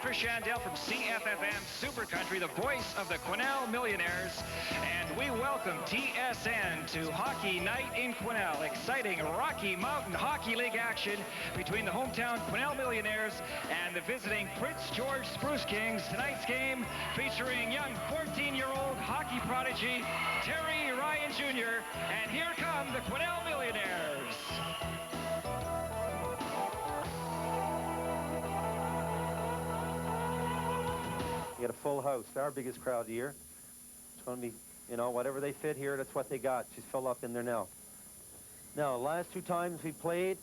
Chris Shandell from CFFM Super Country, the voice of the Quesnel Millionaires. And we welcome TSN to Hockey Night in Quesnel. Exciting Rocky Mountain Hockey League action between the hometown Quesnel Millionaires and the visiting Prince George Spruce Kings. Tonight's game featuring young 14-year-old hockey prodigy Terry Ryan Jr. And here come the Quesnel Millionaires. You got a full house. Our biggest crowd of the year. It's going to be, you know, whatever they fit here, that's what they got. She's filled up in there now. Now, last two times we played,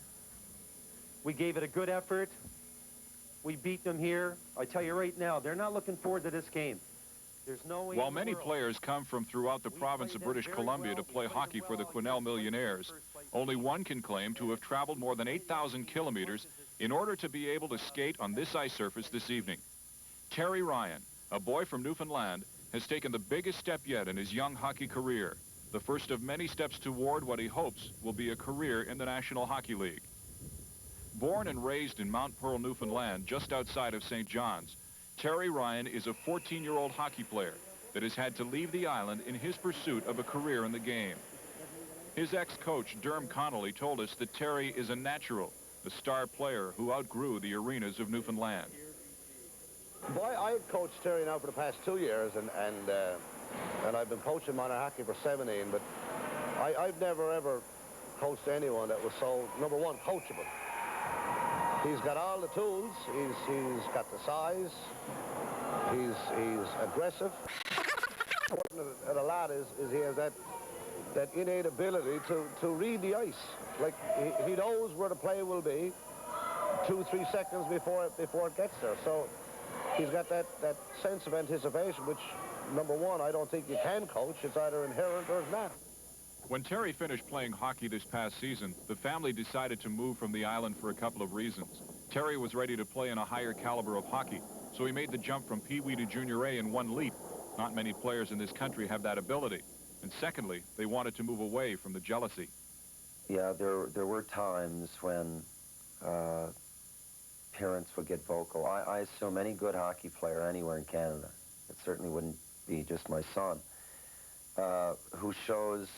we gave it a good effort. We beat them here. I tell you right now, they're not looking forward to this game. There's no way. While many players come from throughout the province of British Columbia to play hockey for the Quesnel Millionaires, only one can claim to have traveled more than 8,000 kilometers in order to be able to skate on this ice surface this evening. Terry Ryan, a boy from Newfoundland, has taken the biggest step yet in his young hockey career, the first of many steps toward what he hopes will be a career in the National Hockey League. Born and raised in Mount Pearl, Newfoundland, just outside of St. John's, Terry Ryan is a 14-year-old hockey player that has had to leave the island in his pursuit of a career in the game. His ex-coach, Derm Connolly, told us that Terry is a natural, a star player who outgrew the arenas of Newfoundland. Boy, I've coached Terry now for the past 2 years, and I've been coaching minor hockey for 17, but I've never, ever coached anyone that was so, number one, coachable. He's got all the tools. He's got the size. He's aggressive. And a lot is he has that innate ability to read the ice. Like, he knows where the play will be 2-3 seconds before it gets there. So he's got that sense of anticipation, which, number one, I don't think you can coach. It's either inherent or it's not. When Terry finished playing hockey this past season, the family decided to move from the island for a couple of reasons. Terry was ready to play in a higher caliber of hockey, so he made the jump from Pee Wee to Junior A in one leap. Not many players in this country have that ability. And secondly, they wanted to move away from the jealousy. Yeah, there were times when parents would get vocal. I assume any good hockey player anywhere in Canada, it certainly wouldn't be just my son, who shows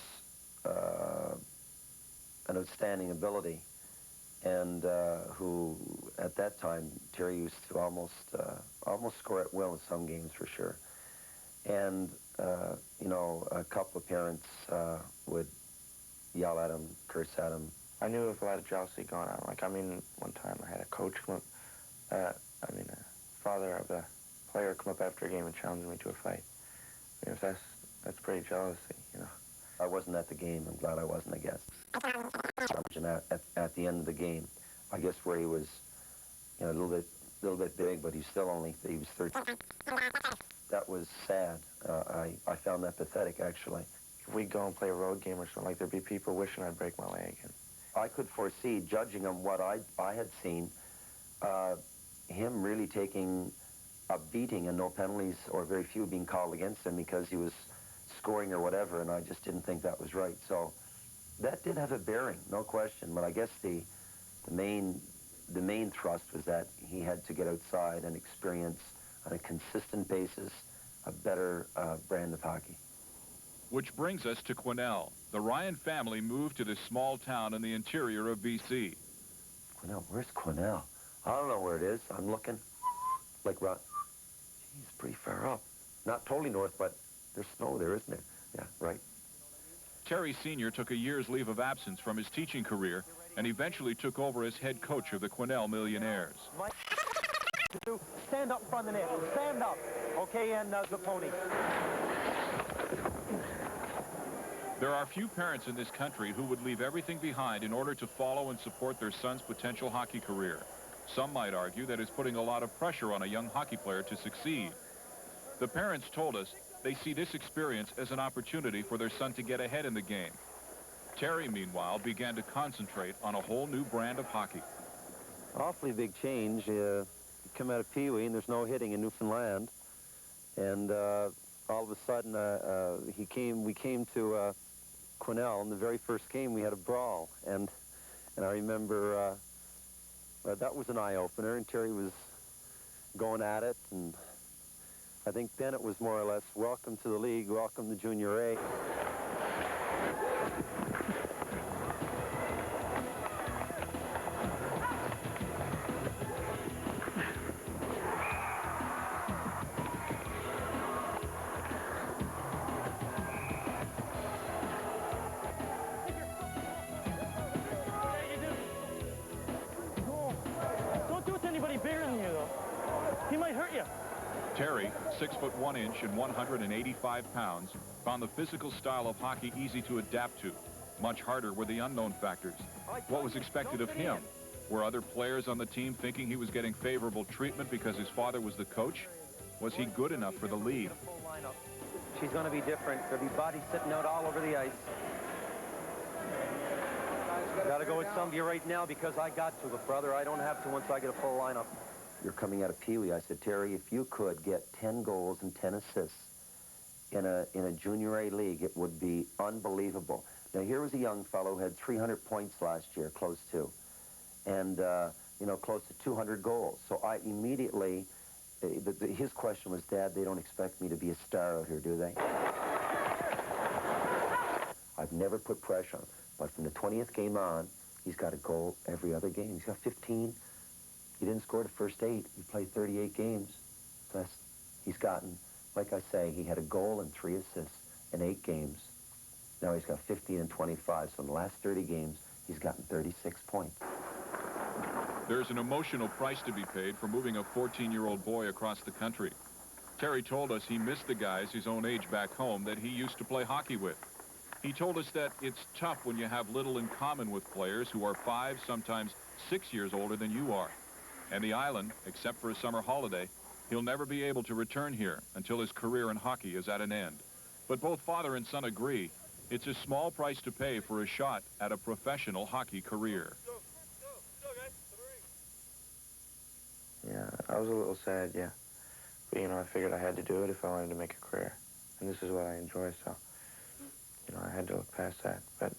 an outstanding ability, and who at that time Terry used to almost score at will in some games for sure. And you know, a couple of parents would yell at him, curse at him. I knew there was a lot of jealousy going on. Like, I mean, one time I had a coach come up, a father of a player come up after a game and challenge me to a fight. You know, that's pretty jealousy, you know. I wasn't at the game. I'm glad I wasn't, I guess. At the end of the game, I guess where he was, you know, a little bit big, but he was 13. That was sad. I found that pathetic, actually. If we'd go and play a road game or something, like, there'd be people wishing I'd break my leg. And I could foresee, judging on what I had seen, him really taking a beating and no penalties or very few being called against him because he was scoring or whatever, and I just didn't think that was right. So that did have a bearing, no question. But I guess the main thrust was that he had to get outside and experience on a consistent basis a better brand of hockey. Which brings us to Quesnel. The Ryan family moved to this small town in the interior of BC. Quesnel, where's Quesnel? I don't know where it is. I'm looking. Like, geez, pretty far up. Not totally north, but there's snow there, isn't there? Yeah, right. Terry Sr. took a year's leave of absence from his teaching career and eventually took over as head coach of the Quesnel Millionaires. Stand up in front of the net. Stand up. Okay, and the pony. There are few parents in this country who would leave everything behind in order to follow and support their son's potential hockey career. Some might argue that it's putting a lot of pressure on a young hockey player to succeed. The parents told us they see this experience as an opportunity for their son to get ahead in the game. Terry, meanwhile, began to concentrate on a whole new brand of hockey. Awfully big change. You come out of Pee Wee and there's no hitting in Newfoundland. And all of a sudden, we came to Quesnel, and the very first game we had a brawl. And I remember that was an eye-opener, and Terry was going at it. And I think then it was more or less, welcome to the league, welcome to Junior A. Don't do it to anybody bigger than you, though. He might hurt you. Terry, 6 foot 1 inch and 185 pounds, found the physical style of hockey easy to adapt to. Much harder were the unknown factors. What was expected of him? Were other players on the team thinking he was getting favorable treatment because his father was the coach? Was he good enough for the league? She's going to be different. There'll be bodies sitting out all over the ice. Got to go with some of you right now because I got to, but brother, I don't have to once I get a full lineup. You're coming out of Pee Wee. I said, Terry, if you could get 10 goals and 10 assists in a Junior A league, it would be unbelievable. Now, here was a young fellow who had 300 points last year, close to, and, you know, close to 200 goals. So I immediately, his question was, Dad, they don't expect me to be a star out here, do they? I've never put pressure on him, but from the 20th game on, he's got a goal every other game. He's got 15. He didn't score the first 8. He played 38 games. He's gotten, like I say, he had a goal and 3 assists in 8 games. Now he's got 15 and 25. So in the last 30 games, he's gotten 36 points. There's an emotional price to be paid for moving a 14-year-old boy across the country. Terry told us he missed the guys his own age back home that he used to play hockey with. He told us that it's tough when you have little in common with players who are 5, sometimes 6 years older than you are. And the island, except for a summer holiday, he'll never be able to return here until his career in hockey is at an end. But both father and son agree it's a small price to pay for a shot at a professional hockey career. Yeah, I was a little sad, yeah. But, you know, I figured I had to do it if I wanted to make a career. And this is what I enjoy, so, you know, I had to look past that. But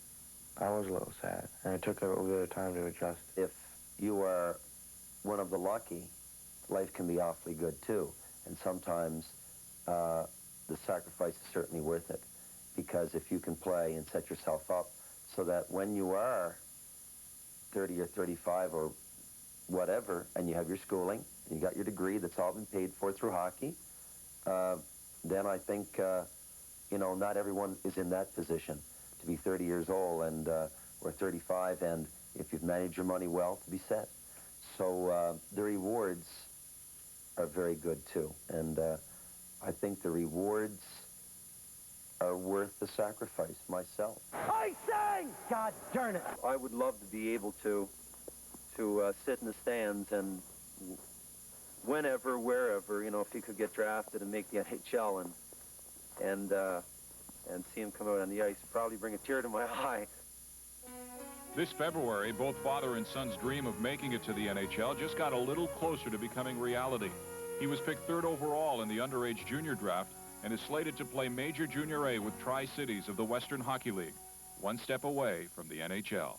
I was a little sad, and it took a little bit of time to adjust. If you are one of the lucky, life can be awfully good, too. And sometimes the sacrifice is certainly worth it. Because if you can play and set yourself up so that when you are 30 or 35 or whatever, and you have your schooling, and you got your degree that's all been paid for through hockey, then I think, you know, not everyone is in that position to be 30 years old and or 35, and if you've managed your money well, to be set. So the rewards are very good, too. And I think the rewards are worth the sacrifice myself. I sang! God darn it! I would love to be able to sit in the stands and whenever, wherever, you know, if he could get drafted and make the NHL and see him come out on the ice, probably bring a tear to my eye. This February, both father and son's dream of making it to the NHL just got a little closer to becoming reality. He was picked 3rd overall in the underage junior draft and is slated to play Major Junior A with Tri-Cities of the Western Hockey League, one step away from the NHL.